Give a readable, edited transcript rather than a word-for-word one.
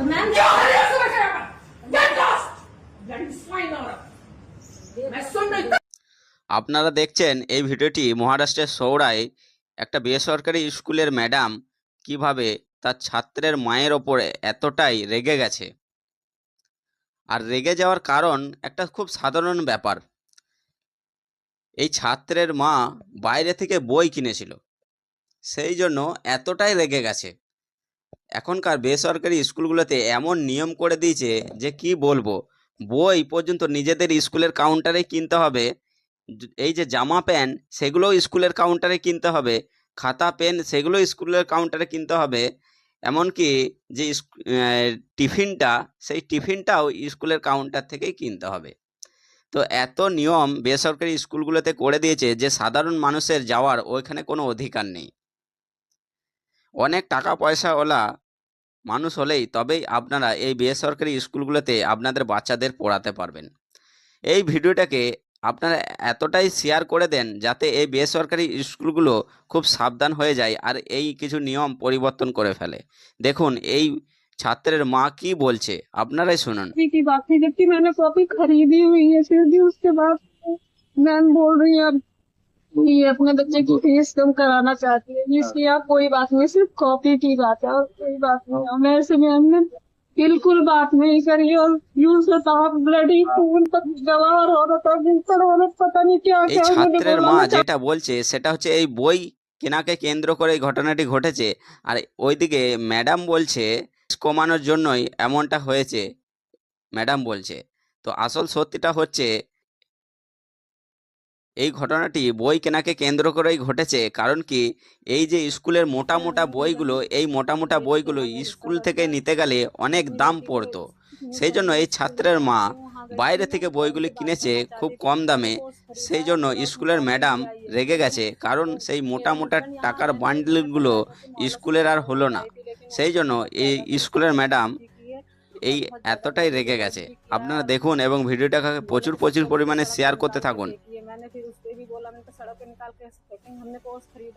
तो मैम আপনারা দেখছেন এই ভিডিওটি মহারাষ্ট্রের সৌড়ায় একটা বেসরকারি স্কুলের ম্যাডাম কিভাবে তার ছাত্রের মায়ের ওপরে এতটাই রেগে গেছে। আর রেগে যাওয়ার কারণ একটা খুব সাধারণ ব্যাপার। এই ছাত্রের মা বাইরে থেকে বই কিনেছিল, সেই জন্য এতটাই রেগে গেছে। এখনকার বেসরকারি স্কুলগুলোতে এমন নিয়ম করে দিয়েছে যে কি বলবো, বই পর্যন্ত নিজেদের স্কুলের কাউন্টারে কিনতে হবে। এই যে জামা প্যান্ট সেগুলোও স্কুলের কাউন্টারে কিনতে হবে, খাতা পেন সেগুলো স্কুলের কাউন্টারে কিনতে হবে, এমনকি যে টিফিনটা সেই টিফিনটাও স্কুলের কাউন্টার থেকেই কিনতে হবে। তো এত নিয়ম বেসরকারি স্কুলগুলোতে করে দিয়েছে যে সাধারণ মানুষের যাওয়ার ওইখানে কোনো অধিকার নেই। অনেক টাকা পয়সাওয়ালা মানুষ হলেই তবেই আপনারা এই বেসরকারি স্কুলগুলোতে আপনাদের বাচ্চাদের পড়াতে পারবেন। এই ভিডিওটাকে আপনারা এতটাই শেয়ার করে দেন যাতে এই বেসরকারি স্কুলগুলো খুব সাবধান হয়ে যায় আর এই কিছু নিয়ম পরিবর্তন করে ফেলে। দেখুন এই ছাত্রের মা কি বলছে, আপনারাই শুনুন। की बात थी जबकि मैंने कॉपी खरीदी हुई है, फिर भी उसके बाद मैम बोल रही है अब ये अपने बच्चे की फीस कम कराना चाहती है, इसलिए आप कोई बात नहीं, सिर्फ कॉपी की बात है और कोई बात नहीं। और मेरे से मैम ने बिल्कुल बात नहीं करी और यूं से साहब ब्लडी खून तक गवार औरत और जिनकर औरत पता नहीं क्या এই क्या उन्होंने ছাত্রের बोला। মা मैं যেটা বলছে সেটা হচ্ছে এই বই কেনাকে কেন্দ্র করে এই ঘটনাটি ঘটেছে। আর ওইদিকে ম্যাডাম বলছে কমানোর জন্যই এমনটা হয়েছে, ম্যাডাম বলছে। তো আসল সত্যিটা হচ্ছে এই ঘটনাটি বই কেনাকে কেন্দ্র করেই ঘটেছে। কারণ কি, এই যে স্কুলের মোটা মোটা বইগুলো, এই মোটা মোটা বইগুলো স্কুল থেকে নিতে গেলে অনেক দাম পড়তো। সেই জন্য এই ছাত্রের মা বাইরে থেকে বইগুলি কিনেছে খুব কম দামে। সেই জন্য স্কুলের ম্যাডাম রেগে গেছে, কারণ সেই মোটা মোটা টাকার বান্ডেলগুলো স্কুলের আর হলো না। সেই জন্য এই স্কুলের ম্যাডাম এই এতটাই রেগে গেছে। আপনারা দেখুন এবং ভিডিওটাকে প্রচুর প্রচুর পরিমাণে শেয়ার করতে থাকুন। मैंने फिर उससे भी बोला, मैंने कहा सड़क पे निकाल के हमने पोस्ट खरीदा।